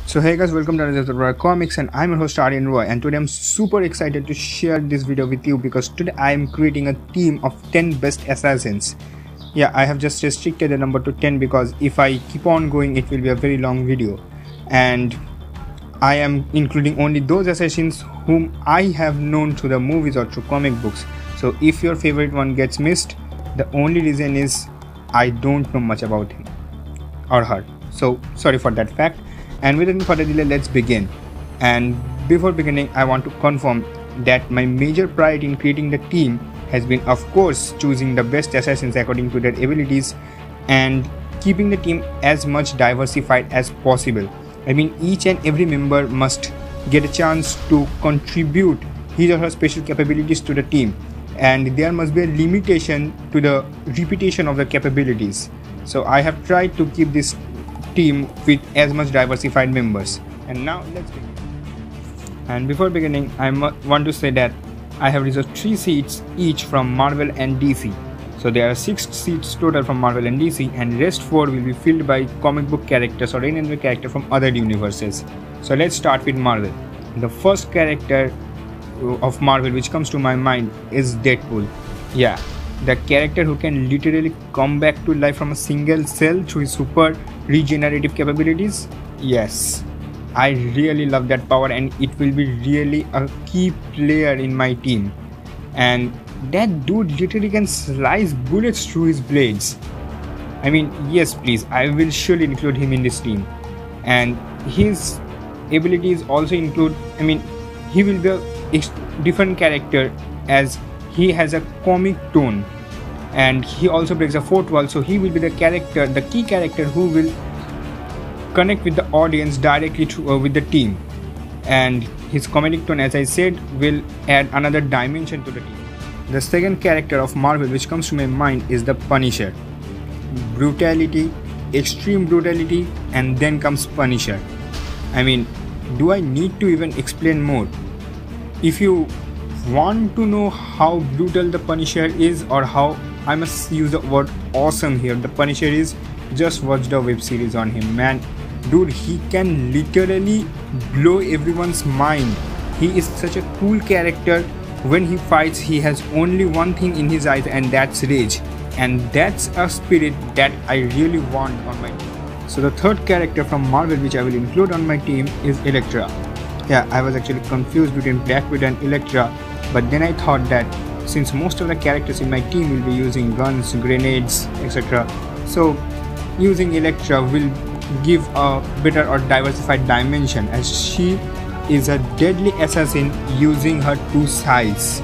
So hey guys, welcome to another episode of Roy Comics, and I'm your host Aryan Roy, and today I'm super excited to share this video with you because today I am creating a team of 10 best assassins. Yeah, I have just restricted the number to 10 because if I keep on going it will be a very long video, and I am including only those assassins whom I have known through the movies or through comic books. So if your favorite one gets missed, the only reason is I don't know much about him or her. So sorry for that fact. And without any further delay, let's begin. And before beginning, I want to confirm that my major priority in creating the team has been, of course, choosing the best assassins according to their abilities and keeping the team as much diversified as possible. I mean, each and every member must get a chance to contribute his or her special capabilities to the team, and there must be a limitation to the repetition of the capabilities. So I have tried to keep this team with as much diversified members. And now let's begin. And before beginning, I want to say that I have reserved 3 seats each from Marvel and DC. So there are 6 seats total from Marvel and DC, and rest 4 will be filled by comic book characters or any other character from other universes. So let's start with Marvel. The first character of Marvel which comes to my mind is Deadpool. Yeah, the character who can literally come back to life from a single cell through his super regenerative capabilities. Yes, I really love that power, and it will be really a key player in my team. And that dude literally can slice bullets through his blades. I mean, yes, please, I will surely include him in this team. And his abilities also include, I mean, he will be a different character as he has a comic tone, and he also breaks a fourth wall. So he will be the character, the key character who will connect with the audience directly with the team, and his comedic tone, as I said, will add another dimension to the team. The second character of Marvel which comes to my mind is the Punisher. Brutality, extreme brutality, and then comes Punisher. I mean, do I need to even explain more? If you want to know how brutal the Punisher is, or how, I must use the word awesome here, the Punisher is, just watch the web series on him, man. Dude, he can literally blow everyone's mind. He is such a cool character. When he fights, he has only one thing in his eyes, and that's rage. And that's a spirit that I really want on my team. So the third character from Marvel which I will include on my team is Elektra. Yeah, I was actually confused between Black Widow and Elektra, but then I thought that since most of the characters in my team will be using guns, grenades, etc., so using Elektra will give a better or diversified dimension, as she is a deadly assassin using her 2 sides.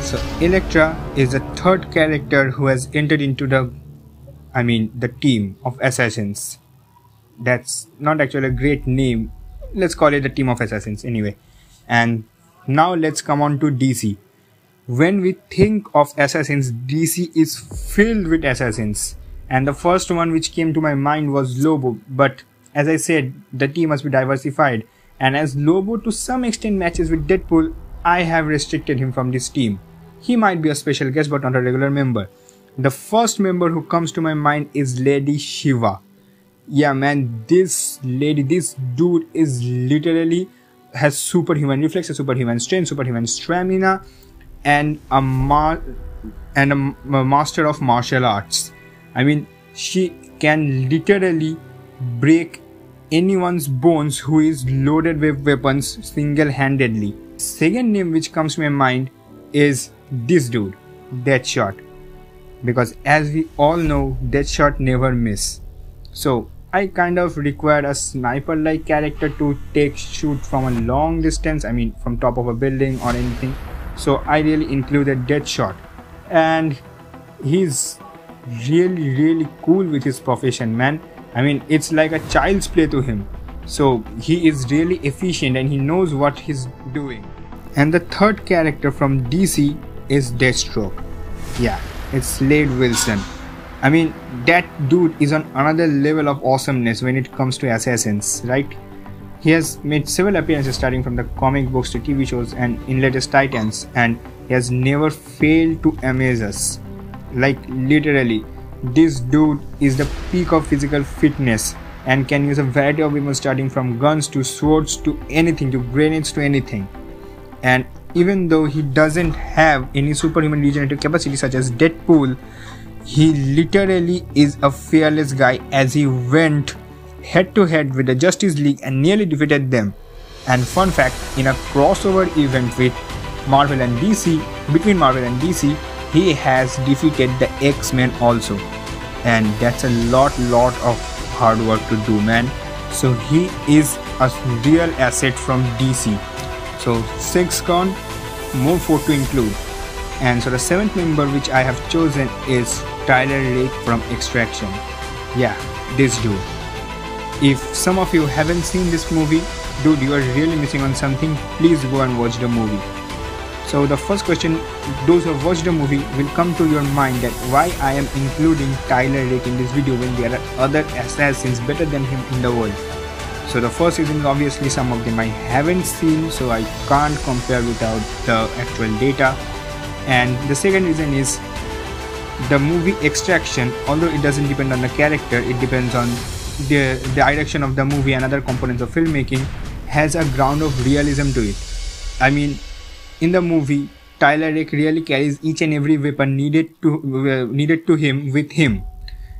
So Elektra is the third character who has entered into the team of assassins. That's not actually a great name. Let's call it the team of assassins anyway. And now let's come on to DC. When we think of assassins, DC is filled with assassins. And the first one which came to my mind was Lobo. But as I said, the team must be diversified. And as Lobo to some extent matches with Deadpool, I have restricted him from this team. He might be a special guest but not a regular member. The first member who comes to my mind is Lady Shiva. Yeah, man, this dude is literally has superhuman reflexes, superhuman strength, superhuman stamina, and a master of martial arts. I mean, she can literally break anyone's bones who is loaded with weapons single-handedly. Second name which comes to my mind is this dude, Deadshot, because as we all know, Deadshot never miss. So I kind of required a sniper-like character to shoot from a long distance, I mean from top of a building or anything. So I really included Deadshot, and he's really cool with his profession, man. I mean, it's like a child's play to him. So he is really efficient and he knows what he's doing. And the third character from DC is Deathstroke. Yeah, it's Slade Wilson. I mean, that dude is on another level of awesomeness when it comes to assassins, right? He has made several appearances starting from the comic books to TV shows and in latest Titans, and he has never failed to amaze us. Like literally, this dude is the peak of physical fitness. and can use a variety of weapons starting from guns to swords to anything, to grenades to anything. And even though he doesn't have any superhuman regenerative capacity such as Deadpool, he literally is a fearless guy, as he went head to head with the Justice League and nearly defeated them. And fun fact, in a crossover event with Marvel and DC, between Marvel and DC, he has defeated the X-Men also. And that's a lot of hard work to do, man. So he is a real asset from DC. So 6 gone, more 4 to include. And so the 7th member which I have chosen is Tyler Rake from Extraction. Yeah, this dude. If some of you haven't seen this movie, dude, you are really missing on something. Please go and watch the movie. So the first question, those who have watched the movie will come to your mind, that why I am including Tyler Rake in this video when there are other assassins better than him in the world. So the first reason is obviously some of them I haven't seen, so I can't compare without the actual data. And the second reason is the movie Extraction, although it doesn't depend on the character, it depends on the direction of the movie and other components of filmmaking, has a ground of realism to it. I mean, in the movie, Tyler Rake really carries each and every weapon needed to him with him,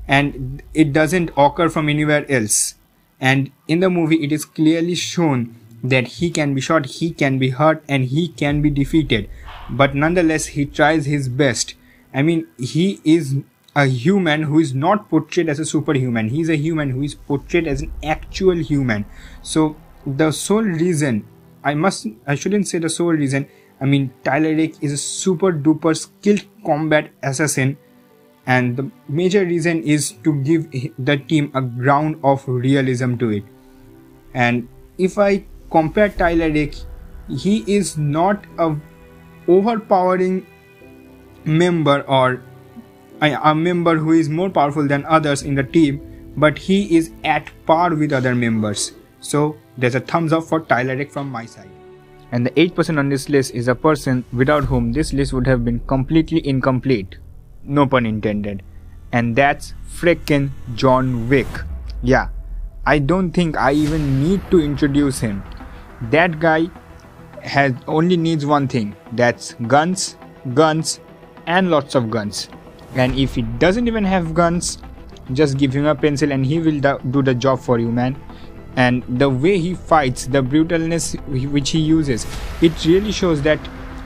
and it doesn't occur from anywhere else. And in the movie, it is clearly shown that he can be shot, he can be hurt, and he can be defeated. But nonetheless, he tries his best. I mean, he is a human who is not portrayed as a superhuman. He is a human who is portrayed as an actual human. So the sole reason, I shouldn't say the sole reason, I mean, Tyler Rake is a super duper skilled combat assassin, and the major reason is to give the team a ground of realism to it. And if I compare Tyler Rake, he is not a overpowering member or a member who is more powerful than others in the team, but he is at par with other members. So there's a thumbs up for Tyler Rake from my side. And the 8% on this list is a person without whom this list would have been completely incomplete. No pun intended. And that's frickin' John Wick. Yeah, I don't think I even need to introduce him. That guy only needs one thing, that's guns, and lots of guns. And if he doesn't even have guns, just give him a pencil and he will do the job for you, man. And the way he fights, the brutalness which he uses, it really shows that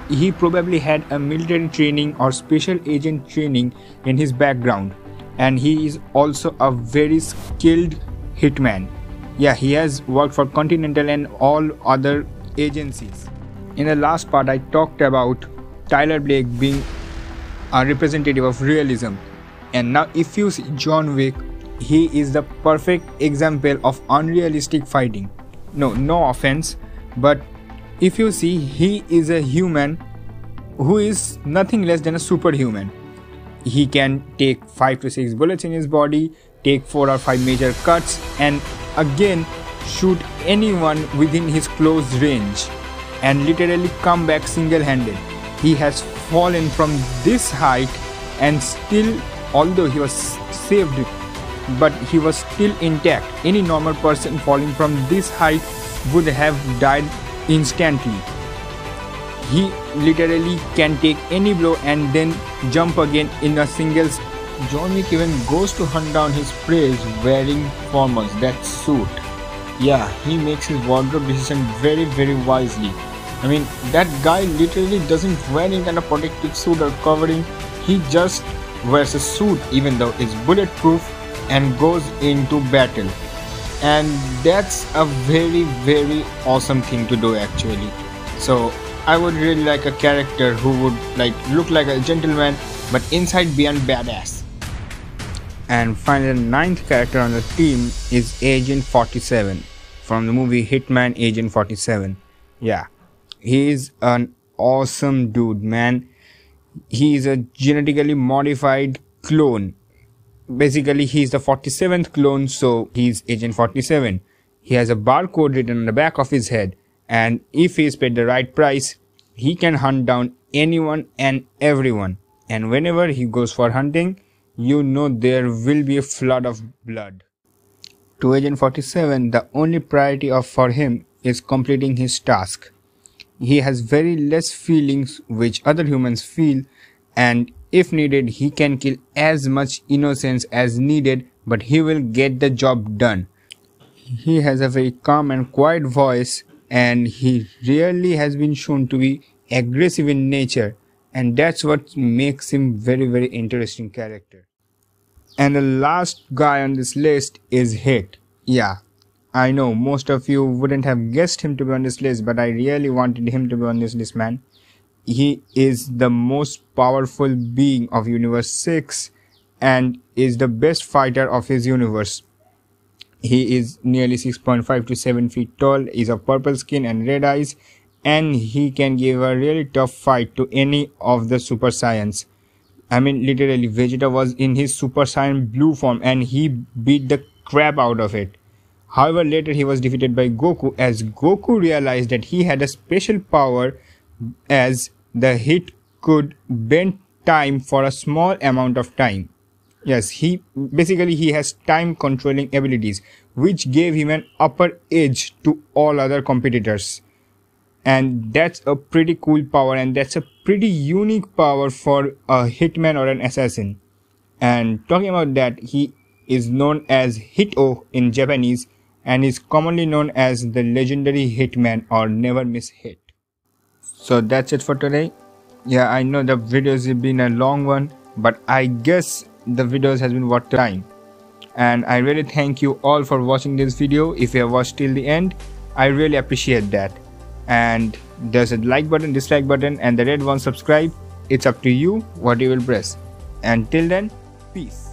he probably had a military training or special agent training in his background. And he is also a very skilled hitman. Yeah, he has worked for Continental and all other agencies. In the last part, I talked about Tyler Rake being a representative of realism. And now if you see John Wick, he is the perfect example of unrealistic fighting. No offense, but if you see, he is a human who is nothing less than a superhuman. He can take 5 to 6 bullets in his body, take 4 or 5 major cuts, and again shoot anyone within his close range and literally come back single-handed. He has fallen from this height and still, although he was saved, but he was still intact. Any normal person falling from this height would have died instantly. He literally can take any blow and then jump again in a single. John Wick even goes to hunt down his prey wearing formals, that suit. Yeah, he makes his wardrobe decision very wisely. I mean, that guy literally doesn't wear any kind of protective suit or covering. He just wears a suit even though it's bulletproof and goes into battle. And that's a very awesome thing to do actually. So I would really like a character who would look like a gentleman but inside be a badass. And finally, the 9th character on the team is Agent 47 from the movie Hitman Agent 47. Yeah, he is an awesome dude, man. He is a genetically modified clone. Basically, he is the 47th clone, so he's Agent 47. He has a barcode written on the back of his head, and if he is paid the right price, he can hunt down anyone and everyone. And whenever he goes for hunting, you know there will be a flood of blood. To Agent 47, the only priority for him is completing his task. He has very less feelings which other humans feel, and if needed he can kill as much innocents as needed, but he will get the job done. He has a very calm and quiet voice, and he rarely has been shown to be aggressive in nature, and that's what makes him very interesting character. And the last guy on this list is Hit. Yeah, I know most of you wouldn't have guessed him to be on this list, but I really wanted him to be on this list, man. He is the most powerful being of Universe 6 and is the best fighter of his universe. He is nearly 6.5 to 7 feet tall, is of purple skin and red eyes, and he can give a really tough fight to any of the Super Saiyans. I mean, literally, Vegeta was in his Super Saiyan blue form and he beat the crap out of it. However, later he was defeated by Goku, as Goku realized that he had a special power, as the Hit could bend time for a small amount of time. Yes, he has time controlling abilities, which gave him an upper edge to all other competitors. And that's a pretty cool power, and that's a pretty unique power for a hitman or an assassin. And talking about that, he is known as Hito in Japanese and is commonly known as the legendary hitman or never miss hit. So that's it for today. Yeah, I know the videos have been a long one, but I guess the videos has been worth the time. And I really thank you all for watching this video. If you have watched till the end, I really appreciate that. And there's a like button, dislike button, and the red one subscribe. It's up to you what you will press. Until then, peace.